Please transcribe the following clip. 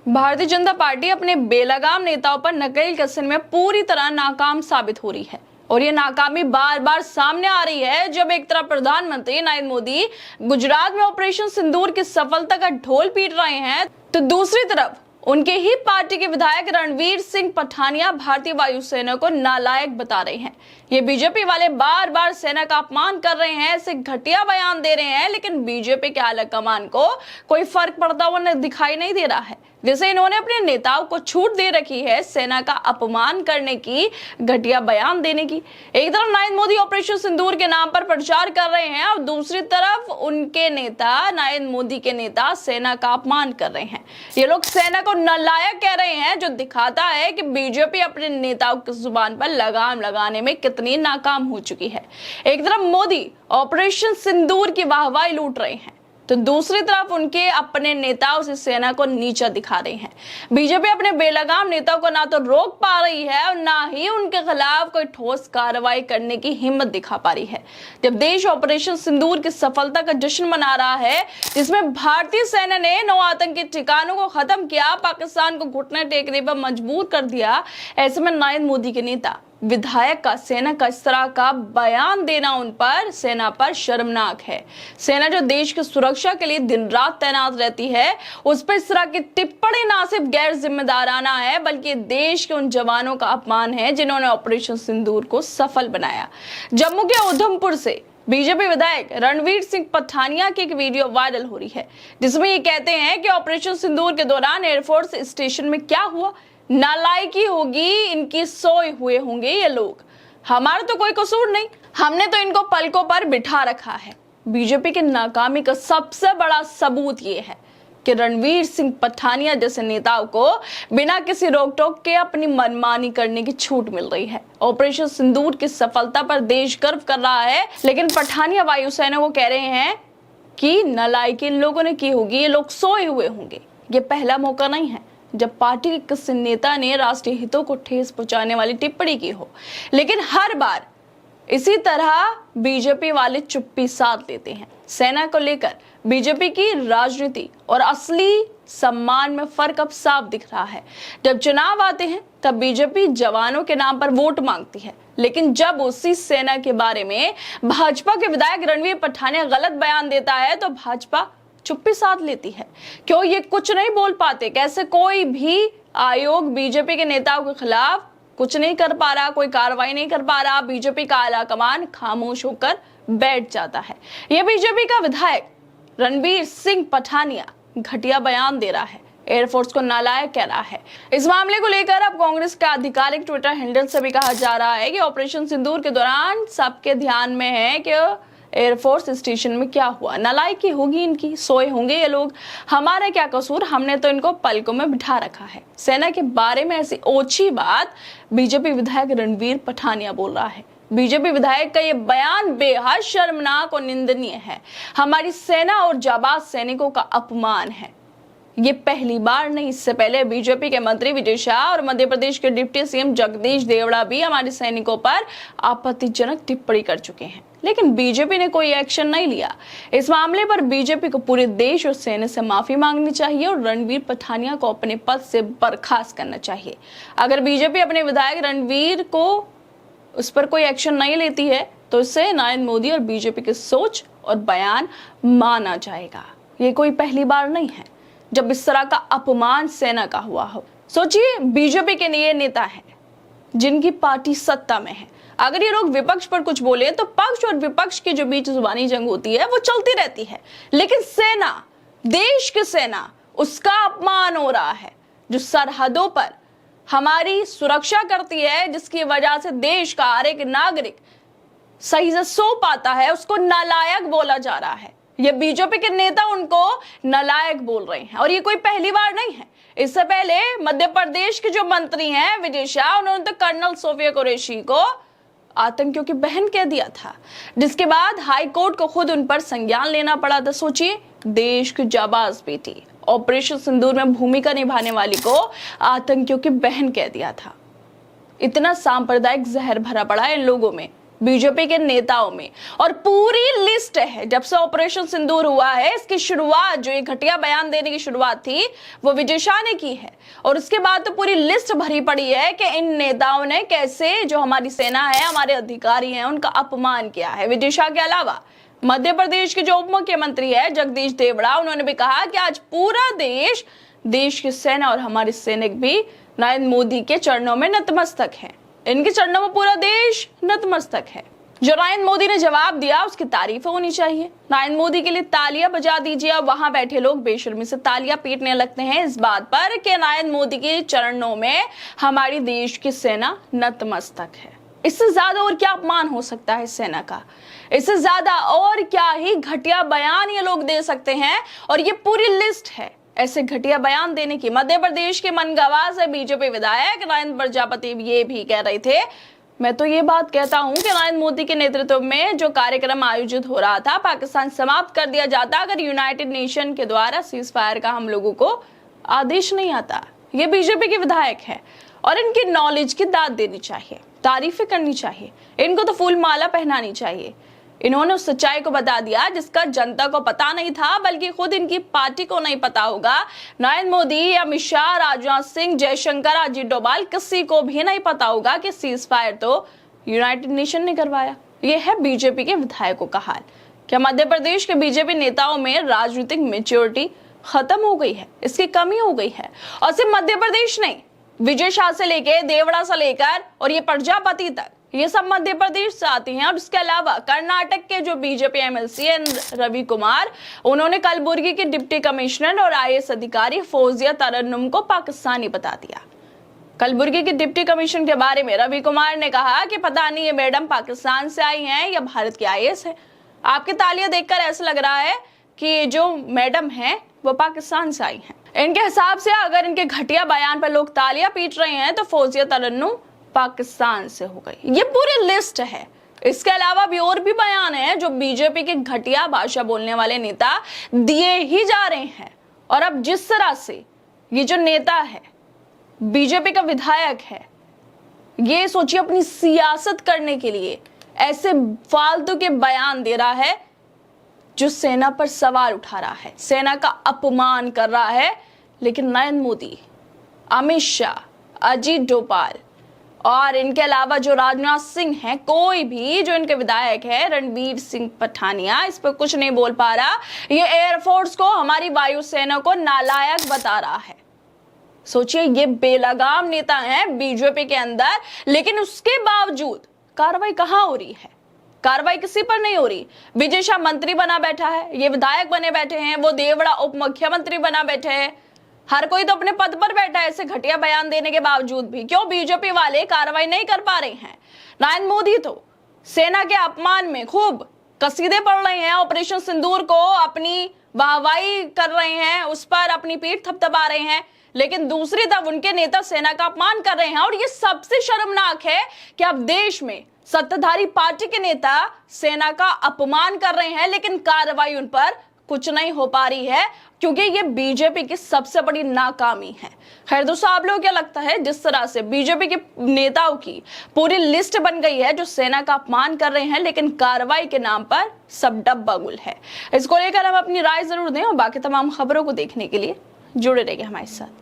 Bharatiya Janata party अपने बेलगाम नेताओं पर नकेल कसने में पूरी तरह नाकाम साबित हो रही है और ये नाकामी बार बार सामने आ रही है। जब एक तरफ प्रधानमंत्री नरेंद्र मोदी गुजरात में ऑपरेशन सिंदूर की सफलता का ढोल पीट रहे हैं, तो दूसरी तरफ उनके ही पार्टी के विधायक रणवीर सिंह पठानिया भारतीय वायुसेना को नालायक बता रहे हैं। ये बीजेपी वाले बार बार सेना का अपमान कर रहे हैं, ऐसे घटिया बयान दे रहे हैं, लेकिन बीजेपी के आला कमान को कोई फर्क पड़ता हुआ दिखाई नहीं दे रहा है। जैसे इन्होंने अपने नेताओं को छूट दे रखी है सेना का अपमान करने की, घटिया बयान देने की। एक तरफ नरेंद्र मोदी ऑपरेशन सिंदूर के नाम पर प्रचार कर रहे हैं और दूसरी तरफ उनके नेता, नरेंद्र मोदी के नेता, सेना का अपमान कर रहे हैं। ये लोग सेना को नालायक कह रहे हैं, जो दिखाता है कि बीजेपी अपने नेताओं की जुबान पर लगाम लगाने में कितनी नाकाम हो चुकी है। एक तरफ मोदी ऑपरेशन सिंदूर की वाहवाही लूट रहे हैं, तो दूसरी तरफ उनके अपने नेताओं से सेना को नीचा दिखा रहे हैं। बीजेपी अपने बेलगाम नेताओं को ना तो रोक पा रही है और ना ही उनके खिलाफ कोई ठोस कार्रवाई करने की हिम्मत दिखा पा रही है। जब देश ऑपरेशन सिंदूर की सफलता का जश्न मना रहा है, जिसमें भारतीय सेना ने 9 आतंकी ठिकानों को खत्म किया, पाकिस्तान को घुटने टेकने पर मजबूर कर दिया, ऐसे में नरेंद्र मोदी के नेता विधायक का सेना का इस तरह का बयान देना उन पर, सेना पर शर्मनाक है। सेना जो देश की सुरक्षा के लिए दिन रात तैनात रहती है, उस पर इस तरह की टिप्पणी ना सिर्फ गैर जिम्मेदाराना है, बल्कि देश के उन जवानों का अपमान है जिन्होंने ऑपरेशन सिंदूर को सफल बनाया। जम्मू के उधमपुर से बीजेपी विधायक रणवीर सिंह पठानिया की एक वीडियो वायरल हो रही है, जिसमें ये कहते हैं कि ऑपरेशन सिंदूर के दौरान एयरफोर्स स्टेशन में क्या हुआ, नालायकी होगी इनकी, सोए हुए होंगे ये लोग, हमारा तो कोई कसूर नहीं, हमने तो इनको पलकों पर बिठा रखा है। बीजेपी की नाकामी का सबसे बड़ा सबूत ये है कि रणवीर सिंह पठानिया जैसे नेताओं को बिना किसी रोक टोक के अपनी मनमानी करने की छूट मिल रही है। ऑपरेशन सिंदूर की सफलता पर देश गर्व कर रहा है, लेकिन पठानिया वायुसेना को कह रहे हैं कि नालायकी इन लोगों ने की होगी, ये लोग सोए हुए होंगे। ये पहला मौका नहीं है जब पार्टी के किसी नेता ने राष्ट्रीय हितों को ठेस पहुंचाने वाली टिप्पणी की हो, लेकिन हर बार इसी तरह बीजेपी वाले चुप्पी साध लेते हैं। सेना को लेकर बीजेपी की राजनीति और असली सम्मान में फर्क अब साफ दिख रहा है। जब चुनाव आते हैं तब बीजेपी जवानों के नाम पर वोट मांगती है, लेकिन जब उसी सेना के बारे में भाजपा के विधायक रणवीर पठानिया गलत बयान देता है तो भाजपा चुप्पी साध लेती है। क्यों ये कुछ नहीं बोल पाते? कैसे कोई भी आयोग बीजेपी के नेताओं के खिलाफ कुछ नहीं कर पा रहा, कोई कार्रवाई नहीं कर पा रहा, बीजेपी का आला कमान खामोश होकर बैठ जाता है। ये बीजेपी का विधायक रणवीर सिंह पठानिया घटिया बयान दे रहा है, एयरफोर्स को नालायक कह रहा है। इस मामले को लेकर अब कांग्रेस का आधिकारिक ट्विटर हैंडल से भी कहा जा रहा है कि ऑपरेशन सिंदूर के दौरान सबके ध्यान में है कि एयरफोर्स स्टेशन में क्या हुआ, नालायकी होगी इनकी, सोए होंगे ये लोग, हमारा क्या कसूर, हमने तो इनको पलकों में बिठा रखा है। सेना के बारे में ऐसी ओछी बात बीजेपी विधायक रणवीर पठानिया बोल रहा है। बीजेपी विधायक का ये बयान बेहद शर्मनाक और निंदनीय है, हमारी सेना और जाबाज सैनिकों का अपमान है। ये पहली बार नहीं, इससे पहले बीजेपी के मंत्री विजय शाह और मध्य प्रदेश के डिप्टी सीएम जगदीश देवड़ा भी हमारे सैनिकों पर आपत्तिजनक टिप्पणी कर चुके हैं, लेकिन बीजेपी ने कोई एक्शन नहीं लिया। इस मामले पर बीजेपी को पूरे देश और सेना से माफी मांगनी चाहिए और रणवीर पठानिया को अपने पद से बर्खास्त करना चाहिए। अगर बीजेपी अपने विधायक रणवीर को उस पर कोई एक्शन नहीं लेती है तो इससे नरेंद्र मोदी और बीजेपी की सोच और बयान माना जाएगा। ये कोई पहली बार नहीं है जब इस तरह का अपमान सेना का हुआ हो। सोचिए, बीजेपी के ये नेता हैं जिनकी पार्टी सत्ता में है, अगर ये लोग विपक्ष पर कुछ बोले तो पक्ष और विपक्ष के जो बीच जुबानी जंग होती है वो चलती रहती है, लेकिन सेना, देश की सेना, उसका अपमान हो रहा है, जो सरहदों पर हमारी सुरक्षा करती है, जिसकी वजह से देश का हर एक नागरिक सही से सो पाता है, उसको नालायक बोला जा रहा है। ये बीजेपी के नेता उनको नालायक बोल रहे हैं और ये कोई पहली बार नहीं है। इससे पहले मध्य प्रदेश के जो मंत्री हैं विजय शाह, उन्होंने तो कर्नल सोफिया कुरैशी को आतंकियों की बहन कह दिया था, जिसके बाद हाई कोर्ट को खुद उन पर संज्ञान लेना पड़ा था। सोचिए, देश की जाबाज बेटी ऑपरेशन सिंदूर में भूमिका निभाने वाली को आतंकियों की बहन कह दिया था। इतना सांप्रदायिक जहर भरा पड़ा इन लोगों में बीजेपी के नेताओं में, और पूरी लिस्ट है। जब से ऑपरेशन सिंदूर हुआ है, इसकी शुरुआत, जो ये घटिया बयान देने की शुरुआत थी, वो विजय शाह ने की है। और उसके बाद तो पूरी लिस्ट भरी पड़ी है कि इन नेताओं ने कैसे जो हमारी सेना है, हमारे अधिकारी हैं, उनका अपमान किया है। विजय शाह के अलावा मध्य प्रदेश के जो उप मुख्यमंत्री है जगदीश देवड़ा, उन्होंने भी कहा कि आज पूरा देश की सेना और हमारे सैनिक भी नरेंद्र मोदी के चरणों में नतमस्तक है। इनके चरणों में पूरा देश नतमस्तक है। जो नरेंद्र मोदी ने जवाब दिया उसकी तारीफ होनी चाहिए। नरेंद्र मोदी के लिए तालियां बजा दीजिए। अब वहां बैठे लोग बेशर्मी से तालियां पीटने लगते हैं इस बात पर कि नरेंद्र मोदी के चरणों में हमारी देश की सेना नतमस्तक है। इससे ज्यादा और क्या अपमान हो सकता है सेना का? इससे ज्यादा और क्या ही घटिया बयान ये लोग दे सकते हैं? और ये पूरी लिस्ट है ऐसे घटिया बयान देने की। मध्य प्रदेश के मनगवा से बीजेपी विधायक नरेंद्र प्रजापति ये भी कह रहे थे, मैं तो ये बात कहता हूं कि नरेंद्र मोदी के नेतृत्व में जो कार्यक्रम आयोजित हो रहा था, पाकिस्तान समाप्त कर दिया जाता अगर यूनाइटेड नेशन के द्वारा सीज फायर का हम लोगों को आदेश नहीं आता। ये बीजेपी के विधायक है और इनकी नॉलेज की दाद देनी चाहिए, तारीफें करनी चाहिए, इनको तो फूल माला पहनानी चाहिए। इन्होंने उस सच्चाई को बता दिया जिसका जनता को पता नहीं था, बल्कि खुद इनकी पार्टी को नहीं पता होगा। नरेंद्र मोदी, अमित शाह, राजनाथ सिंह, जयशंकर, अजीत डोभाल, किसी को भी नहीं पता होगा कि सीज फायर तो यूनाइटेड नेशन ने करवाया। ये है बीजेपी के विधायकों का हाल। क्या मध्य प्रदेश के बीजेपी नेताओं में राजनीतिक मेच्योरिटी खत्म हो गई है? इसकी कमी हो गई है? और सिर्फ मध्य प्रदेश नहीं, विजय शाह से लेकर, देवड़ा से लेकर और ये प्रजापति तक, ये सब मध्य प्रदेश से आते हैं। और इसके अलावा कर्नाटक के जो बीजेपी एमएलसी रवि कुमार, उन्होंने कलबुर्गी के डिप्टी कमिश्नर और आईएएस अधिकारी फौजिया तरन्नुम को पाकिस्तानी बता दिया। कलबुर्गी के डिप्टी कमिश्नर के बारे में रवि कुमार ने कहा कि पता नहीं ये मैडम पाकिस्तान से आई हैं या भारत की आईएएस है। आपकी तालियां देखकर ऐसा लग रहा है कि जो मैडम है वो पाकिस्तान से आई हैं। इनके हिसाब से अगर इनके घटिया बयान पर लोग तालियां पीट रहे हैं तो फौजिया तरन्नुम पाकिस्तान से हो गई। ये पूरी लिस्ट है। इसके अलावा भी और भी बयान है जो बीजेपी के घटिया भाषा बोलने वाले नेता दिए ही जा रहे हैं। और अब जिस तरह से ये जो नेता है, बीजेपी का विधायक है, ये सोचिए अपनी सियासत करने के लिए ऐसे फालतू के बयान दे रहा है जो सेना पर सवाल उठा रहा है, सेना का अपमान कर रहा है। लेकिन नरेंद्र मोदी, अमित शाह, अजीत डोभाल और इनके अलावा जो राजनाथ सिंह हैं, कोई भी जो इनके विधायक है, रणबीर सिंह पठानिया, इस पर कुछ नहीं बोल पा रहा। ये एयरफोर्स को, हमारी वायुसेना को नालायक बता रहा है। सोचिए, ये बेलगाम नेता हैं बीजेपी के अंदर, लेकिन उसके बावजूद कार्रवाई कहां हो रही है? कार्रवाई किसी पर नहीं हो रही। विजय शाह मंत्री बना बैठा है, ये विधायक बने बैठे हैं, वो देवड़ा उप मुख्यमंत्री बना बैठे हैं। हर कोई तो अपने पद पर बैठा है ऐसे घटिया बयान देने के बावजूद भी। क्यों बीजेपी वाले कार्रवाई नहीं कर पा रहे हैं? नरेंद्र मोदी तो सेना के अपमान में खूब कसीदे पढ़ रहे हैं, ऑपरेशन सिंदूर को अपनी वाहवाही कर रहे हैं, उस पर अपनी पीठ थपथपा रहे हैं, लेकिन दूसरी तरफ उनके नेता सेना का अपमान कर रहे हैं। और ये सबसे शर्मनाक है कि अब देश में सत्ताधारी पार्टी के नेता सेना का अपमान कर रहे हैं, लेकिन कार्रवाई उन पर कुछ नहीं हो पा रही है, क्योंकि ये बीजेपी की सबसे बड़ी नाकामी है। खैर दोस्तों, आप लोगों को क्या लगता है, जिस तरह से बीजेपी के नेताओं की पूरी लिस्ट बन गई है जो सेना का अपमान कर रहे हैं, लेकिन कार्रवाई के नाम पर सब डब्बा गुल है? इसको लेकर हम अपनी राय जरूर दें और बाकी तमाम खबरों को देखने के लिए जुड़े रहिए हमारे साथ।